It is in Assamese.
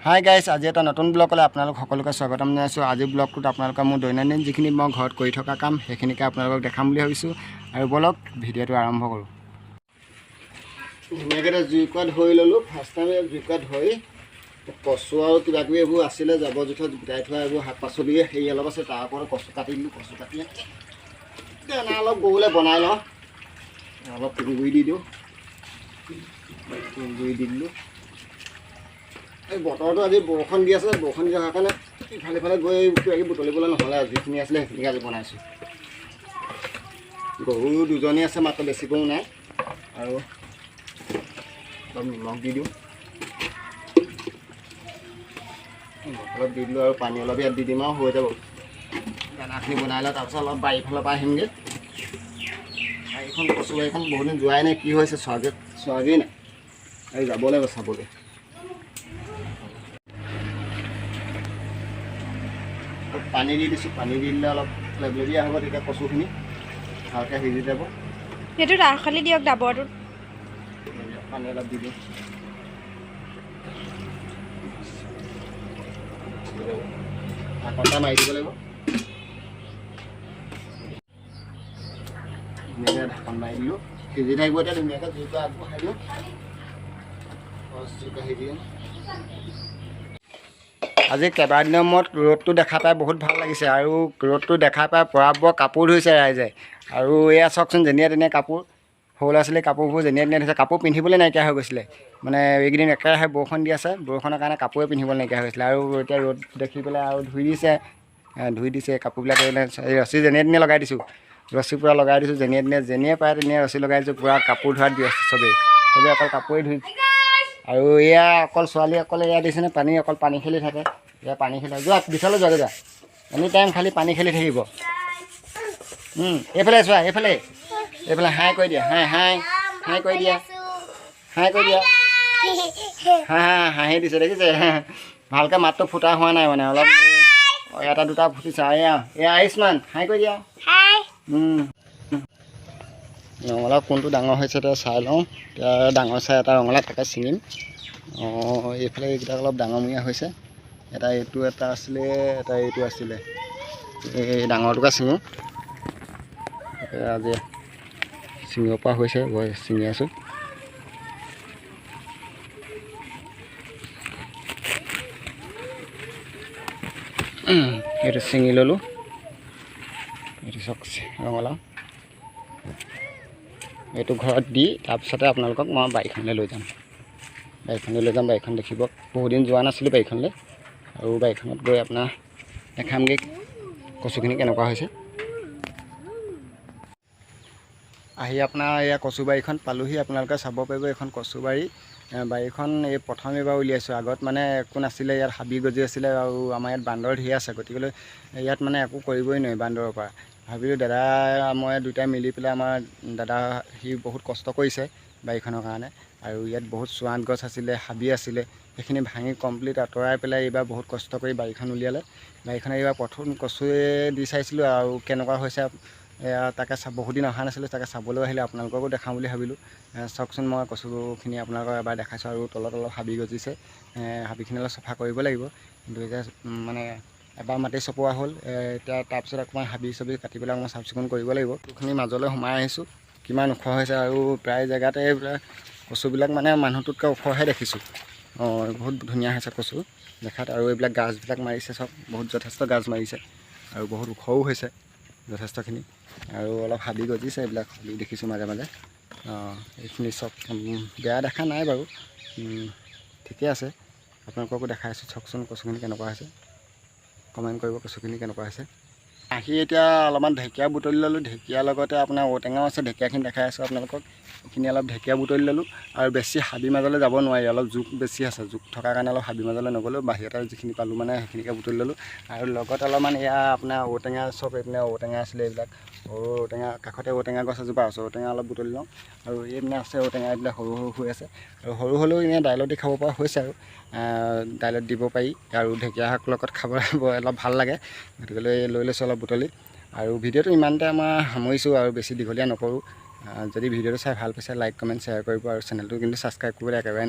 হাই গাইজ, আজি এটা নতুন ব্লগলৈ আপোনালোক সকলোকে স্বাগতম জনাইছোঁ। আজি ব্লগটোত আপোনালোকৰ মোৰ দৈনন্দিন যিখিনি মই ঘৰত কৰি থকা কাম সেইখিনিকে আপোনালোকক দেখাম বুলি ভাবিছোঁ। আৰু বলক ভিডিঅ'টো আৰম্ভ কৰোঁ। ধুনীয়াকৈ জুইকুৰা ধৰি ল'লোঁ। ফাৰ্ষ্ট টাইম জুইকুৰা ধৰি কচু আৰু কিবাকিবি এইবোৰ আছিলে জাবৰ জোথৰ গোটাই থোৱা এইবোৰ শাক পাচলি হেৰি অলপ আছে, তাৰ ওপৰত কচু কাটি দিলোঁ। কচু কাটি দানা অলপ গৰুলৈ বনাই লওঁ। অলপ তুঁহগুৰি দি দিওঁ, তুঁহগুৰি দি দিলোঁ। এই বতৰটো আজি বৰষুণ দি আছে, বৰষুণ দি অহাৰ কাৰণে ইফালে ইফালে গৈ কিবাকিবি বুটলিবলৈ নহ'লে যিখিনি আছিলে সেইখিনিকে আজি বনাইছোঁ। গৰু দুজনী আছে, মাত্ৰ বেছি গৰু নাই। আৰু অলপ নিমখ দি দিওঁ, অলপ দি দিলোঁ আৰু পানী অলপ ইয়াত দি দিম আৰু হৈ যাব। দানাখিনি বনাই লওঁ, তাৰপিছত অলপ বাৰীফালৰ পৰা আহিমগৈ। বাৰীখন কচু বাৰীখন বহুত দিন যোৱাই নাই, কি হৈছে চোৱাগেই নাই। এই যাব লাগিব চাবলৈ। পানী দি দিছোঁ, পানী দি দিলে অলপ লেবলেবীয়া হ'ব, তেতিয়া কচুখিনি ভালকৈ সিজি যাব। সেইটো খালি দিয়ক ডাবৰটোত। পানী অলপ দি দিওঁ, ঢাকনটা মাৰি দিব লাগিব। ধুনীয়াকৈ ঢাকন মাৰি দিলোঁ, সিজি থাকিব। এতিয়া ধুনীয়াকৈ জুইটো আগবঢ়াই দিওঁ, জুইটো সিজি দিওঁ। আজি কেইবাদিনৰ মূৰত ৰ'দটো দেখা পাই বহুত ভাল লাগিছে। আৰু ৰ'দটো দেখা পাই পৰাবৰ কাপোৰ ধুইছে ৰাইজে। আৰু এয়া চাওকচোন, যেনিয়ে তেনিয়ে কাপোৰ, সৰু ল'ৰা ছোৱালী কাপোৰবোৰ যেনিয়ে তেনিয়ে ধুইছে। কাপোৰ পিন্ধিবলৈ নাইকিয়া হৈ গৈছিলে, মানে এইকেইদিন একেৰাহে বৰষুণ দি আছে, বৰষুণৰ কাৰণে কাপোৰে পিন্ধিবলৈ নাইকিয়া হৈ গৈছিলে। আৰু এতিয়া ৰ'দ দেখি পেলাই আৰু ধুই দিছে কাপোৰবিলাক। এই ৰছী যেনিয়ে তেনিয়ে লগাই দিছোঁ, ৰছী পূৰা লগাই দিছোঁ। যেনিয়ে পায় তেনিয়ে ৰছী লগাই দিছোঁ। পূৰা কাপোৰ ধোৱাত ব্যস্ত চবেই অকল কাপোৰেই ধুই। আৰু এয়া অকল ছোৱালী অকল এয়া দিছেনে পানী, অকল পানী খেলি থাকে। এয়া পানী খেলি যোৱা, বিছালৈ যোৱা যোৱা, এনি টাইম খালি পানী খেলি থাকিব। এইফালে চোৱা, এইফালে হাই কৰি দিয়া, হাই কৰি দিয়া, হাঁহি দিছে দেখিছে। ভালকৈ মাতটো ফুটা হোৱা নাই, মানে অলপ এটা দুটা ফুটিছে। এয়া আয়ুষ্মান, হাই কৰি দিয়া। ৰঙালাও কোনটো ডাঙৰ হৈছে এতিয়া চাই লওঁ। এতিয়া ডাঙৰ চাই এটা ৰঙালাও তাকে ছিঙিম। এইফালে এইকেইটা অলপ ডাঙৰমূৰীয়া হৈছে। এটা আছিলে, এটা এইটো আছিলে। এই ডাঙৰটোকে ছিঙোঁ। আজি ছিঙিব পৰা হৈছে, গৈ ছিঙি আছোঁ। এইটো ছিঙি ল'লোঁ। এইটো চাওক ৰঙালাও, এইটো ঘৰত দি তাৰপিছতে আপোনালোকক মই বাৰীখনলৈ লৈ যাম। বাৰীখন দেখিব। বহুদিন যোৱা নাছিলোঁ বাৰীখনলৈ। আৰু বাৰীখনত গৈ আপোনাৰ দেখামগৈ কচুখিনি কেনেকুৱা হৈছে। আহি আপোনাৰ এয়া কচু বাৰীখন পালোহি। আপোনালোকে চাব পাৰিব, এইখন কচু বাৰীখন এই প্ৰথম এইবাৰ উলিয়াইছোঁ। আগত মানে একো নাছিলে, ইয়াত হাবি গজি আছিলে। আৰু আমাৰ ইয়াত বান্দৰ ঢেৰ আছে, গতিকেলৈ ইয়াত মানে একো কৰিবই নোৱাৰি বান্দৰৰ পৰা। ভাবিলোঁ দাদা মই দুয়োটাই মিলি পেলাই, আমাৰ দাদা সি বহুত কষ্ট কৰিছে বাৰীখনৰ কাৰণে। আৰু ইয়াত বহুত চোৱান গছ আছিলে, হাবি আছিলে, সেইখিনি ভাঙি কমপ্লিট আঁতৰাই পেলাই এইবাৰ বহুত কষ্ট কৰি বাৰীখন উলিয়ালে। বাৰীখনে এইবাৰ প্ৰথম কচুৱে দি চাইছিলোঁ আৰু কেনেকুৱা হৈছে। তাকে বহুত দিন অহা নাছিলোঁ, তাকে চাবলৈ আহিলে আপোনালোককো দেখাওঁ বুলি ভাবিলোঁ। চাওকচোন, মই কচুখিনি আপোনালোকক এবাৰ দেখাইছোঁ। আৰু তলত অলপ হাবি গজিছে, হাবিখিনি অলপ চাফা কৰিব লাগিব। কিন্তু এতিয়া মানে এবাৰ মাটি চপোৱা হ'ল, এতিয়া তাৰপিছত অকণমান হাবি চাবি কাটি পেলাই অকণমান চাফ চিকুণ কৰিব লাগিব। কচুখিনি মাজলৈ সোমাই আহিছোঁ, কিমান ওখ হৈছে। আৰু প্ৰায় জেগাতে এইবিলাক কচুবিলাক মানে মানুহটোতকৈ ওখহে দেখিছোঁ। বহুত ধুনীয়া হৈছে কচু দেখাত। আৰু এইবিলাক গাছবিলাক মাৰিছে, চব যথেষ্ট গাছ মাৰিছে। আৰু বহুত ওখও হৈছে যথেষ্টখিনি। আৰু অলপ হাবি গজিছে, এইবিলাক দেখিছোঁ মাজে মাজে। এইখিনি চব বেয়া দেখা নাই বাৰু, ঠিকে আছে। আপোনালোককো দেখাই আছোঁ। চাওকচোন কচুখিনি কেনেকুৱা হৈছে, কমেণ্ট কৰিব কচুখিনি কেনেকুৱা হৈছে। আহি এতিয়া অলপমান ঢেকীয়া বুটলি ল'লোঁ, ঢেকীয়াৰ লগতে আপোনাৰ ঔটেঙাও আছে, ঢেকীয়াখিনি দেখাই আছোঁ আপোনালোকক। এইখিনি অলপ ঢেকীয়া বুটলি ল'লোঁ আৰু বেছি হাবিৰ মাজলৈ যাব নোৱাৰি, অলপ জোক বেছি আছে, জোক থকাৰ কাৰণে অলপ হাবিৰ মাজলৈ নগ'লোঁ, বাহিৰতে যিখিনি পালোঁ মানে সেইখিনিকে বুটলি ল'লোঁ। আৰু লগত অলপমান এয়া আপোনাৰ ঔটেঙা, চব এইপিনে ঔটেঙা আছিলে, এইবিলাক সৰু ঔটেঙা, কাষতে ঔটেঙা গছ এজোপা আছে, ঔটেঙা অলপ বুটলি লওঁ। আৰু এইপিনে আছে ঔটেঙা, এইবিলাক সৰু সৰু হৈ আছে, আৰু সৰু হ'লেও এনেই দাইলত দি খাব পৰা হৈছে আৰু দাইলত দিব পাৰি, আৰু ঢেকীয়া শাক লগত খাবলৈ অলপ ভাল লাগে, গতিকে লৈ লৈছোঁ অলপ বুটলি। আৰু ভিডিঅ'টো ইমানতে আমাৰ সামৰিছোঁ, আৰু বেছি দীঘলীয়া নকৰোঁ। যদি ভিডিঅ'টো চাই ভাল পাইছে লাইক কমেণ্ট শ্বেয়াৰ কৰিব, আৰু চেনেলটো কিন্তু ছাবস্ক্ৰাইব কৰিবলৈ একেবাৰে